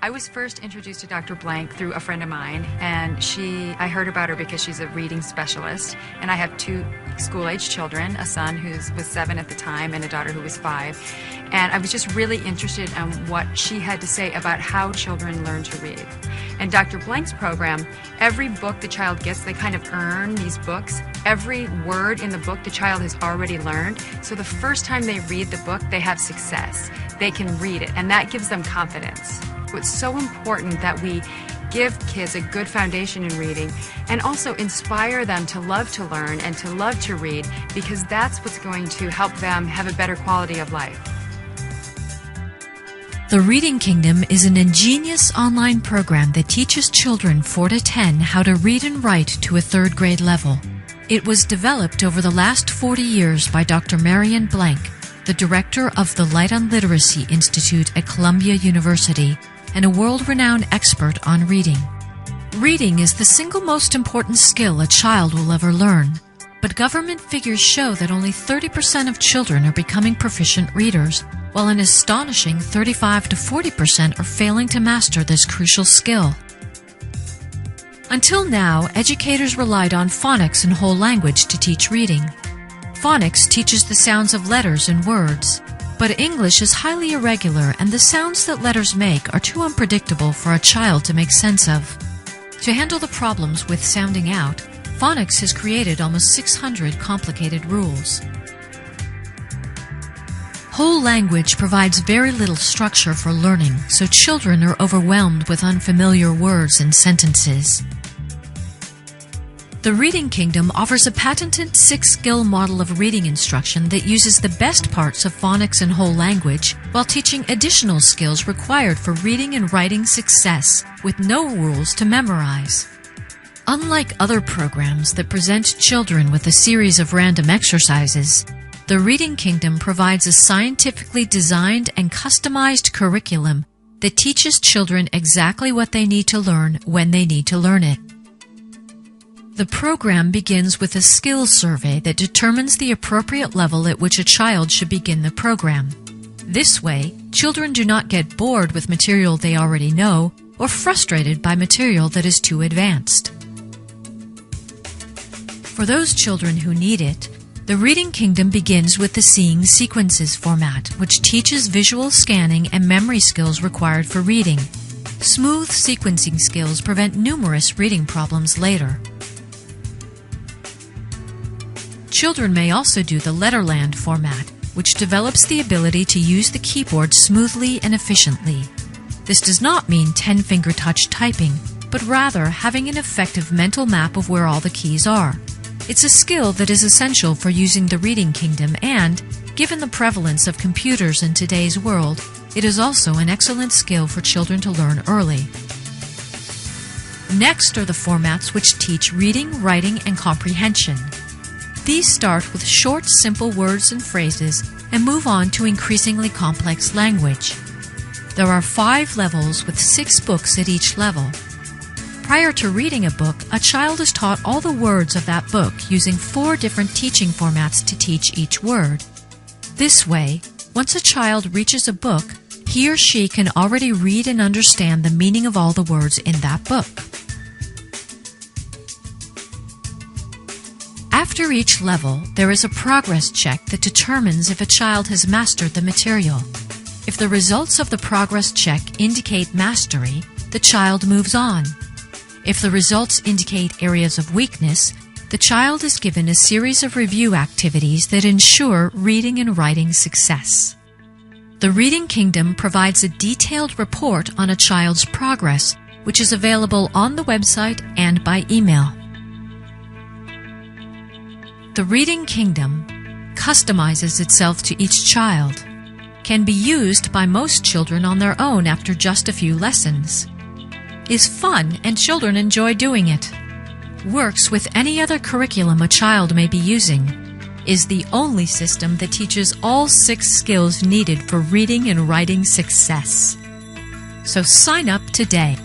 I was first introduced to Dr. Blank through a friend of mine, and I heard about her because she's a reading specialist, and I have two school-age children, a son who was 7 at the time and a daughter who was 5, and I was just really interested in what she had to say about how children learn to read. And Dr. Blank's program, every book the child gets, they kind of earn these books. Every word in the book the child has already learned, so the first time they read the book, they have success. They can read it, and that gives them confidence. It's so important that we give kids a good foundation in reading and also inspire them to love to learn and to love to read, because that's what's going to help them have a better quality of life. The Reading Kingdom is an ingenious online program that teaches children 4 to 10 how to read and write to a 3rd grade level. It was developed over the last 40 years by Dr. Marion Blank, the director of the Light on Literacy Institute at Columbia University, and a world-renowned expert on reading. Reading is the single most important skill a child will ever learn, but government figures show that only 30% of children are becoming proficient readers, while an astonishing 35 to 40% are failing to master this crucial skill. Until now, educators relied on phonics and whole language to teach reading. Phonics teaches the sounds of letters and words, but English is highly irregular, and the sounds that letters make are too unpredictable for a child to make sense of. To handle the problems with sounding out, phonics has created almost 600 complicated rules. Whole language provides very little structure for learning, so children are overwhelmed with unfamiliar words and sentences. The Reading Kingdom offers a patented 6-skill model of reading instruction that uses the best parts of phonics and whole language while teaching additional skills required for reading and writing success with no rules to memorize. Unlike other programs that present children with a series of random exercises, the Reading Kingdom provides a scientifically designed and customized curriculum that teaches children exactly what they need to learn when they need to learn it. The program begins with a skills survey that determines the appropriate level at which a child should begin the program. This way, children do not get bored with material they already know or frustrated by material that is too advanced. For those children who need it, the Reading Kingdom begins with the Seeing Sequences format, which teaches visual scanning and memory skills required for reading. Smooth sequencing skills prevent numerous reading problems later. Children may also do the Letterland format, which develops the ability to use the keyboard smoothly and efficiently. This does not mean 10-finger touch typing, but rather having an effective mental map of where all the keys are. It's a skill that is essential for using the Reading Kingdom, and, given the prevalence of computers in today's world, it is also an excellent skill for children to learn early. Next are the formats which teach reading, writing, and comprehension. These start with short, simple words and phrases and move on to increasingly complex language. There are 5 levels with 6 books at each level. Prior to reading a book, a child is taught all the words of that book using 4 different teaching formats to teach each word. This way, once a child reaches a book, he or she can already read and understand the meaning of all the words in that book. After each level, there is a progress check that determines if a child has mastered the material. If the results of the progress check indicate mastery, the child moves on. If the results indicate areas of weakness, the child is given a series of review activities that ensure reading and writing success. The Reading Kingdom provides a detailed report on a child's progress, which is available on the website and by email. The Reading Kingdom customizes itself to each child, can be used by most children on their own after just a few lessons, is fun and children enjoy doing it, works with any other curriculum a child may be using, is the only system that teaches all 6 skills needed for reading and writing success. So sign up today.